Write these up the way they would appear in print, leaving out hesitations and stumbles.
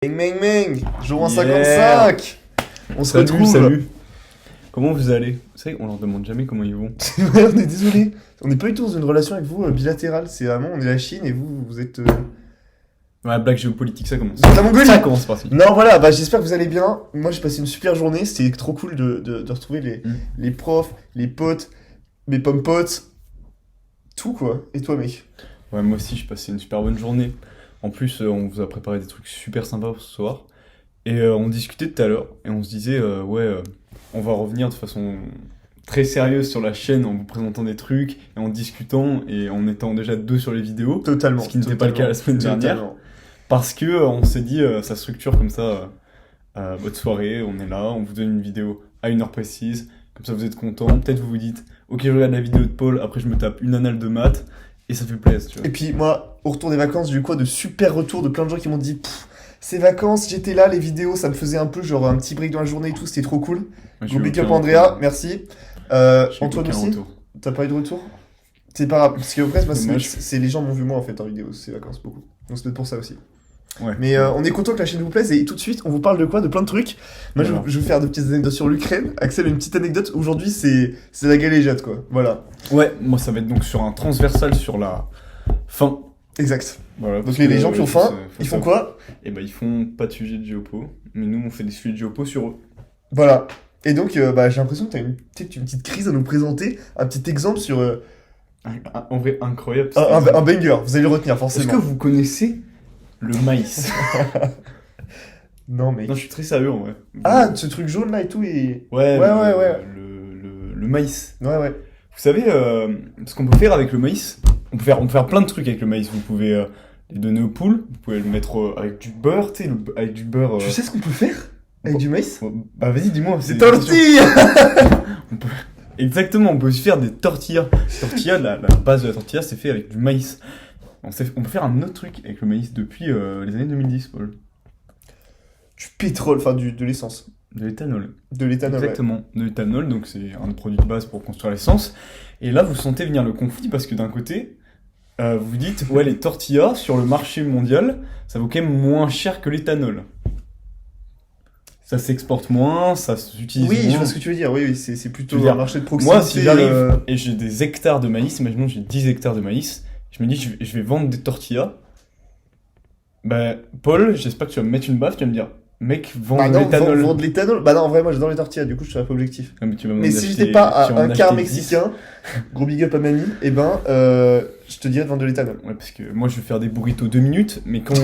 Meng meng meng, jour en Yeah. 55. On se Salut, retrouve. salut. Comment vous allez? Vous savez, on leur demande jamais comment ils vont. C'est vrai, on est désolé. On n'est pas du tout dans une relation avec vous bilatérale. C'est vraiment, on est la Chine et vous êtes. Ouais, blague géopolitique, ça commence. De la Mongolie. Ça commence par ci. Non, voilà, bah, j'espère que vous allez bien. Moi, j'ai passé une super journée. C'était trop cool de retrouver les profs, les potes, mes pommes potes. Tout quoi. Et toi, mec? Ouais, moi aussi, j'ai passé une super bonne journée. En plus, on vous a préparé des trucs super sympas pour ce soir. Et on discutait tout à l'heure. Et on se disait, on va revenir de façon très sérieuse sur la chaîne en vous présentant des trucs et en discutant et en étant déjà deux sur les vidéos. Totalement. Ce qui n'était pas le cas la semaine dernière. Totalement. Parce que on s'est dit, ça structure comme ça votre soirée, on est là, on vous donne une vidéo à une heure précise, comme ça vous êtes content. Peut-être vous vous dites, ok, je regarde la vidéo de Paul, après je me tape une annale de maths, et ça fait plaisir, tu vois. Et puis moi, au retour des vacances, j'ai eu quoi de super retours de plein de gens qui m'ont dit ces vacances, j'étais là, les vidéos, ça me faisait un peu genre un petit break dans la journée et tout, c'était trop cool. Moi, j'ai Go eu big aucun up Andrea, retour. merci. J'ai eu Antoine aucun aussi retour. T'as pas eu de retour? C'est pas grave, parce que après, moi, Dommage. c'est les gens m'ont vu moi en fait en vidéo ces vacances beaucoup. Donc c'est peut-être pour ça aussi. Ouais. Mais on est content que la chaîne vous plaise et tout de suite on vous parle de quoi? De plein de trucs. Moi Alors. je vais faire de petites anecdotes sur l'Ukraine. Axel a une petite anecdote. Aujourd'hui c'est la galéjade quoi. Voilà. Ouais, moi ça va être donc sur un transversal sur la faim. Exact. Voilà, Donc parce les que, gens qui ont faim, ils font quoi? Et bah ils font pas de sujet de géopo, mais nous on fait des sujets de géopo sur eux. Voilà. Et donc bah, j'ai l'impression que t'as peut-être une petite crise à nous présenter. Un petit exemple sur En vrai, incroyable. un banger. Vous allez le retenir Est-ce forcément. que vous connaissez le maïs? Non mais... Non, je suis très sérieux en vrai. Ah, ce truc jaune là et tout et... Ouais, ouais. Le maïs. Ouais. Vous savez ce qu'on peut faire avec le maïs? On peut faire plein de trucs avec le maïs. Vous pouvez les donner aux poules, vous pouvez le mettre avec du beurre, tu sais, avec du beurre. Tu sais ce qu'on peut faire avec du maïs? Bah vas-y, dis-moi. Des une question. tortilles. Exactement, on peut aussi faire des tortillas. Tortilla, la base de la tortilla, c'est fait avec du maïs. On peut faire un autre truc avec le maïs depuis les années 2010, Paul. Du pétrole, enfin de l'essence. De l'éthanol. De l'éthanol, ouais. Exactement, de l'éthanol, donc c'est un produit de base pour construire l'essence. Et là, vous sentez venir le conflit parce que d'un côté, vous vous dites, ouais, les tortillas sur le marché mondial, ça vaut quand même moins cher que l'éthanol. Ça s'exporte moins, ça s'utilise Oui, moins. je vois ce que tu veux dire. Oui, c'est plutôt Je veux dire, un marché de proximité. Moi, si j'arrive et j'ai des hectares de maïs, imaginons que j'ai 10 hectares de maïs, je me dis, je vais vendre des tortillas. Bah, Paul, j'espère que tu vas me mettre une baffe, tu vas me dire, mec, vends Bah de non, l'éthanol. vendre de l'éthanol. Bah non, en vrai, moi j'adore les tortillas, du coup je serais pas objectif. Ah, mais tu vas m'en Mais si acheter- j'étais pas tu à vas un m'en quart acheter 10. mexicain, gros big up à mamie, et ben je te dirais de vendre de l'éthanol. Ouais, parce que moi je vais faire des burritos 2 minutes, mais quand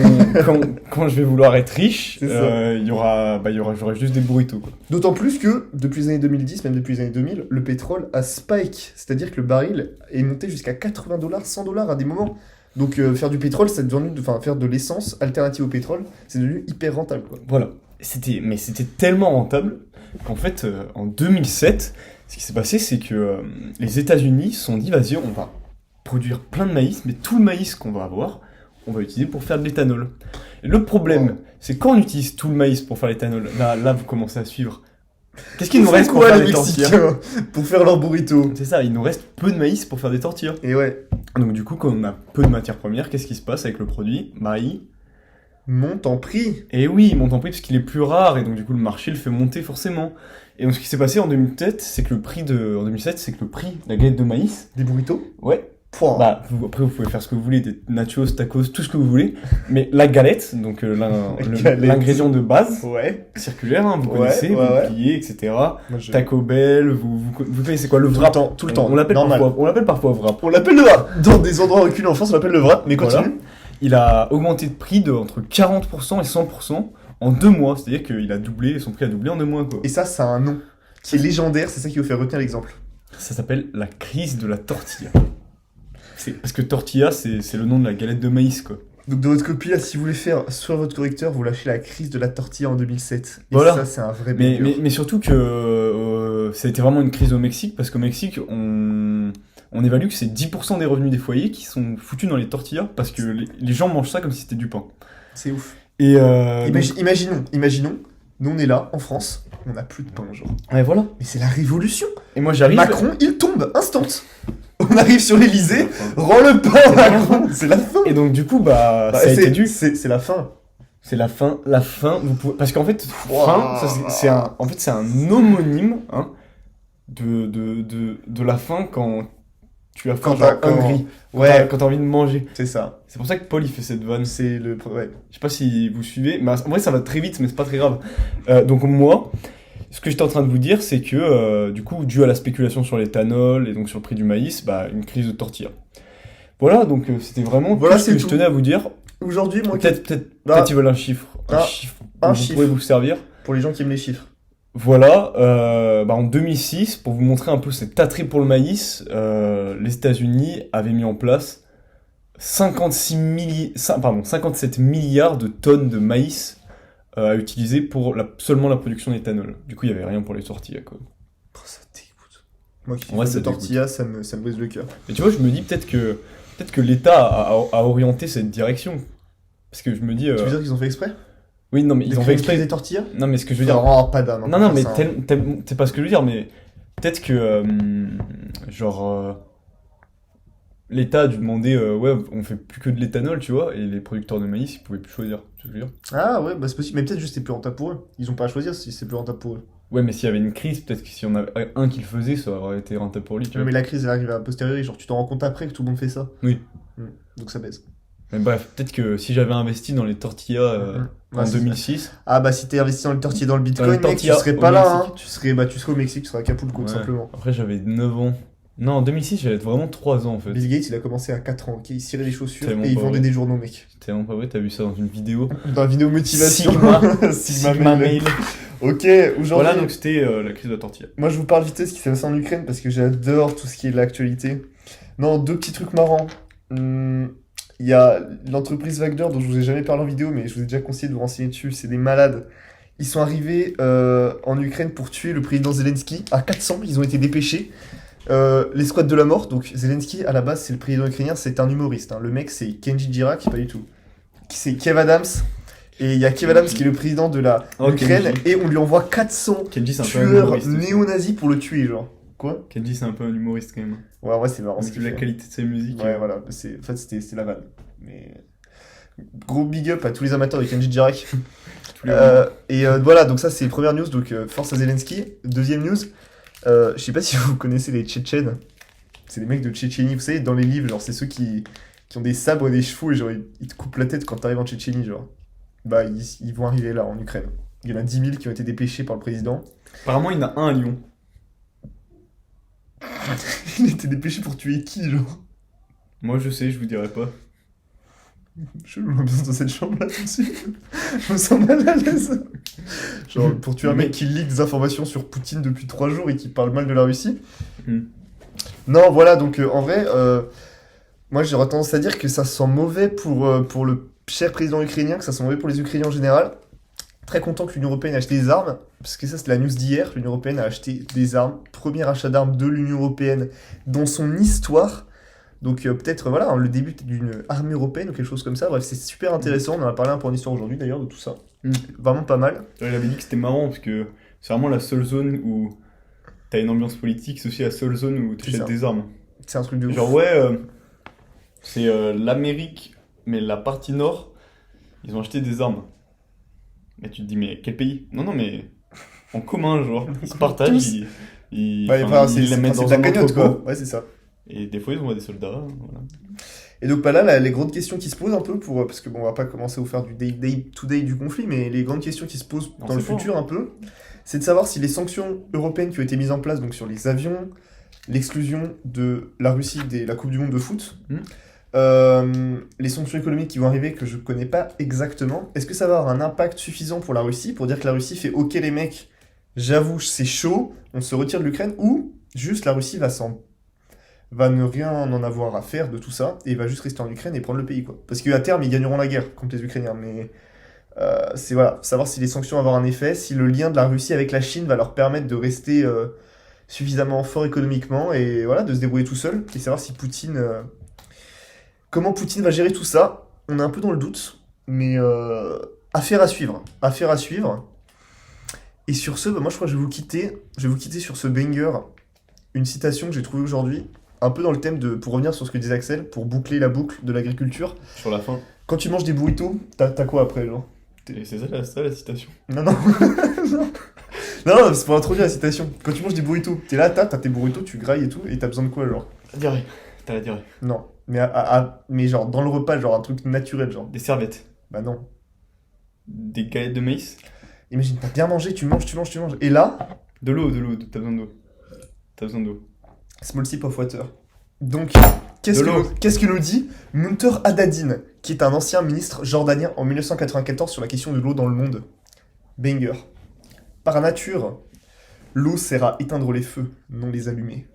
je vais vouloir être riche, C'est ça. j'aurai juste des burritos, quoi. D'autant plus que depuis les années 2010, même depuis les années 2000, le pétrole a spike. C'est-à-dire que le baril est monté jusqu'à 80 $, 100 $ à des moments. Donc faire du pétrole, faire de l'essence alternative au pétrole, c'est devenu hyper rentable quoi. Voilà. C'était tellement rentable qu'en fait, en 2007, ce qui s'est passé, c'est que les États-Unis se sont dit, vas-y, on va produire plein de maïs, mais tout le maïs qu'on va avoir, on va l'utiliser pour faire de l'éthanol. Et le problème, Ouais. c'est quand on utilise tout le maïs pour faire l'éthanol, là, vous commencez à suivre. Qu'est-ce qu'il nous Ils reste font pour quoi faire les des tortillas? Mexicains pour faire leur burrito? C'est ça, il nous reste peu de maïs pour faire des tortillas. Et ouais, Donc du coup, quand on a peu de matières premières, qu'est-ce qui se passe avec le produit? Bah, monte en prix. et oui, il monte en prix parce qu'il est plus rare, et donc du coup, le marché le fait monter forcément. Et donc ce qui s'est passé en 2007, c'est que le prix de la galette de maïs, Des burritos? ouais, Pouah. bah, après vous pouvez faire ce que vous voulez, des nachos, tacos, tout ce que vous voulez, mais la galette, donc Galette. l'ingrédient de base, Ouais. circulaire, hein, vous Ouais, connaissez, ouais, vous ouais. pliez, etc. Moi, je- Taco Bell, vous connaissez quoi, le Tout le wrap? temps, tout le temps. On l'appelle Normal. parfois wrap. On l'appelle le wrap. Dans des endroits reculés en France, on l'appelle le wrap, mais continue. Voilà. Il a augmenté de prix de entre 40% et 100% en 2 mois. C'est-à-dire qu'il a doublé, son prix a doublé en 2 mois, quoi. Et ça a un nom qui est légendaire, c'est ça qui vous fait retenir l'exemple. Ça s'appelle la crise de la tortilla. Parce que tortilla, c'est le nom de la galette de maïs, quoi. Donc de votre copie, là, si vous voulez faire sur votre correcteur, vous lâchez la crise de la tortilla en 2007. Et Voilà. ça, c'est un vrai Mais, banger. mais surtout que ça a été vraiment une crise au Mexique, parce qu'au Mexique, on évalue que c'est 10% des revenus des foyers qui sont foutus dans les tortillas, parce que les gens mangent ça comme si c'était du pain. C'est ouf. Et donc- Imaginons, nous on est là, en France, on n'a plus de pain, genre. ouais, voilà. Mais c'est la révolution. Et moi j'arrive... Macron, il tombe, instant. On arrive sur l'Elysée, rends le pain, Macron. C'est la fin. Et donc du coup, bah Bah, ça a été dû. c'est la fin. C'est la fin, vous pouvez... Parce qu'en fait, Wow. fin, ça, c'est un homonyme hein, de la fin quand tu as faim, Quand genre t'as- quand- hungry, Ouais, quand t'as envie de manger. c'est ça. C'est pour ça que Paul, il fait cette vanne. C'est le. Ouais. Je sais pas si vous suivez, mais en vrai, ça va très vite, mais c'est pas très grave. Donc moi, ce que j'étais en train de vous dire, c'est que, du coup, dû à la spéculation sur l'éthanol et donc sur le prix du maïs, bah, une crise de tortilla. Voilà, donc c'était vraiment Voilà, tout ce c'est que je tout. tenais à vous dire. Aujourd'hui, moi, Peut-être ils veulent un chiffre. Un Ah, chiffre un dont vous chiffre. pourrez vous servir. pour les gens qui aiment les chiffres. Voilà, en 2006, pour vous montrer un peu cet attrait pour le maïs, les États-Unis avaient mis en place 57 milliards de tonnes de maïs à utiliser pour seulement la production d'éthanol. Du coup, il n'y avait rien pour les tortillas, quoi. Oh, ça dégoûte. Moi qui En vrai, fais ça de tortilla, ça me brise le cœur. Mais tu vois, je me dis peut-être que l'État a orienté cette direction. Parce que je me dis... Tu veux dire qu'ils ont fait exprès? Oui, non, mais ils ont fait exprès... des tortillas? Non, mais ce que je veux dire... Oh, pas d'âme. hein, Non, non, pour mais faire ça, hein. c'est pas ce que je veux dire, mais peut-être que, l'État a dû demander, ouais, on fait plus que de l'éthanol, tu vois, et les producteurs de maïs, ils pouvaient plus choisir, tu vois ce que je veux dire. Ah ouais, bah c'est possible. Mais peut-être juste c'est plus rentable pour eux. Ils ont pas à choisir si c'est plus rentable pour eux. Ouais, mais s'il y avait une crise, peut-être que si on avait un qui le faisait, ça aurait été rentable pour lui, tu Ouais, vois. mais la crise elle arrive à posteriori. Genre tu t'en rends compte après que tout le monde fait ça. Oui. Donc ça baisse. Mais bref, peut-être que si j'avais investi dans les tortillas Ouais, en c'est ça. 2006, Ah bah si t'es investi dans le tortilla dans le Dans bitcoin, le mec, tu tortilla serais au pas là. Mexique. Hein. Tu serais au Mexique, tu serais à Acapulco tout ouais. simplement. Après j'avais 9 ans. Non, en 2006, j'avais vraiment 3 ans en fait. Bill Gates il a commencé à 4 ans, ok? Il cirait les chaussures Tellement et il pas vendait vrai. des journaux, mec. C'est tellement pas vrai, t'as vu ça dans une vidéo. Dans la vidéo motivation. Sigma. Sigma Mail. Ok, aujourd'hui. Voilà, donc c'était la crise de la tortilla. Moi, je vous parle vite de ce qui s'est passé en Ukraine parce que j'adore tout ce qui est de l'actualité. Non, deux petits trucs marrants. Il y a l'entreprise Wagner dont je vous ai jamais parlé en vidéo, mais je vous ai déjà conseillé de vous renseigner dessus. C'est des malades. Ils sont arrivés en Ukraine pour tuer le président Zelensky à 400. Ils ont été dépêchés. L'escouade de la mort. Donc Zelensky, à la base, c'est le président ukrainien. C'est un humoriste. Hein. Le mec, c'est Kenji Girac, pas du tout. C'est Kev Adams. Et il y a Kev Adams qui est le président de la Oh, Ukraine. Kenji. Et on lui envoie 400 Kenji, c'est un peu un tueurs humoriste. aussi. néo-nazis pour le tuer, genre. Quoi? Kenji, c'est un peu un humoriste quand même. Ouais, en vrai, c'est marrant Parce ce que qu'il la fait. qualité de sa musique. Ouais, voilà. En fait, c'était la vanne. Mais... Gros big up à tous les amateurs de Kenji Girac. tous les Voilà, donc ça, c'est première news. Donc, force à Zelensky. Deuxième news. Je sais pas si vous connaissez les Tchétchènes. C'est les mecs de Tchétchénie. Vous savez, dans les livres, genre, c'est ceux qui ont des sabres et des chevaux et genre, ils te coupent la tête quand t'arrives en Tchétchénie, genre. Bah, ils vont arriver là, en Ukraine. Il y en a 10 000 qui ont été dépêchés par le président. Apparemment, il y en a un à Lyon. Il était dépêché pour tuer qui, genre? Moi, je sais, je vous dirai pas. Chelou l'ambiance dans cette chambre là tout de suite. Je me sens mal à l'aise. Genre pour tuer un mec qui leak des informations sur Poutine depuis 3 jours et qui parle mal de la Russie. Hmm. Non, voilà, donc en vrai, moi j'aurais tendance à dire que ça sent mauvais pour le cher président ukrainien, que ça sent mauvais pour les Ukrainiens en général. Très content que l'Union Européenne ait acheté des armes, parce que ça c'est la news d'hier. L'Union Européenne a acheté des armes, premier achat d'armes de l'Union Européenne dans son histoire. Donc peut-être voilà le début d'une armée européenne ou quelque chose comme ça. Bref, c'est super intéressant. On en a parlé un peu en histoire aujourd'hui d'ailleurs de tout ça. Vraiment pas mal. Il avait dit que c'était marrant parce que c'est vraiment la seule zone où t'as une ambiance politique, c'est aussi la seule zone où tu C'est achètes ça. des armes. C'est un truc de ouf. Genre ouais, c'est l'Amérique, mais la partie nord, ils ont acheté des armes. Mais tu te dis mais quel pays? Non mais en commun genre, ils se partagent, Tous. Ouais, enfin, c'est ils les mettent de dans la un cagnotte entrepôt. quoi. Ouais, c'est ça. Et des fois ils envoient des soldats, voilà. Et donc bah là, les grandes questions qui se posent un peu parce que bon, on va pas commencer à vous faire du day-to-day du conflit, mais les grandes questions qui se posent Non, dans le c'est pas. futur un peu, c'est de savoir si les sanctions européennes qui ont été mises en place, donc sur les avions, l'exclusion de la Russie de la Coupe du Monde de foot, les sanctions économiques qui vont arriver que je connais pas exactement, est-ce que ça va avoir un impact suffisant pour la Russie pour dire que la Russie fait ok les mecs, j'avoue c'est chaud, on se retire de l'Ukraine, ou juste la Russie va ne rien en avoir à faire de tout ça et va juste rester en Ukraine et prendre le pays quoi. Parce qu'à terme ils gagneront la guerre contre les Ukrainiens, mais c'est voilà, savoir si les sanctions vont avoir un effet, si le lien de la Russie avec la Chine va leur permettre de rester suffisamment fort économiquement et voilà, de se débrouiller tout seul, et savoir si Poutine comment Poutine va gérer tout ça. On est un peu dans le doute, mais affaire à suivre. Affaire à suivre. Et sur ce, bah, moi je crois que je vais vous quitter sur ce banger, une citation que j'ai trouvée aujourd'hui, un peu dans le thème pour revenir sur ce que disait Axel, pour boucler la boucle de l'agriculture. Sur la fin. Quand tu manges des burritos, t'as quoi après, genre? Et c'est ça la citation. Non, non. Non. Non, c'est pour introduire la citation. Quand tu manges des burritos, t'es là, t'as tes burritos, tu grailles et tout, et t'as besoin de quoi, genre? La diarrhée. T'as la diarrhée. Non. Mais, mais genre, dans le repas, genre un truc naturel, genre. Des serviettes. Bah non. Des galettes de maïs. Imagine, t'as bien mangé, tu manges. Et là, De l'eau, t'as besoin d'eau. T'as besoin d'eau. small sip of water. Donc, De l'eau. qu'est-ce que nous dit Munter Haddadine, qui est un ancien ministre jordanien en 1994 sur la question de l'eau dans le monde? Banger. Par nature, l'eau sert à éteindre les feux, non les allumer.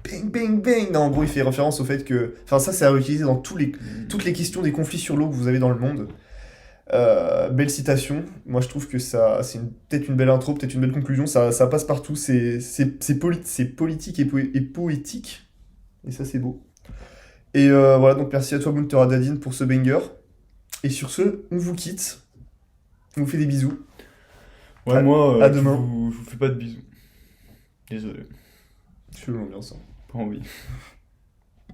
Bang, bang, bang. Non, en gros, il fait référence au fait que... Enfin, ça, c'est à réutiliser dans toutes les questions des conflits sur l'eau que vous avez dans le monde. Belle citation. Moi, je trouve que ça, c'est peut-être une belle intro, peut-être une belle conclusion. Ça passe partout. C'est politique et poétique. Et ça, c'est beau. Et voilà, donc merci à toi, Munter Haddadine, pour ce banger. Et sur ce, on vous quitte. On vous fait des bisous. Ouais, À- moi, à demain. je vous fais pas de bisous. Désolé. Je fais l'ambiance. Pas envie.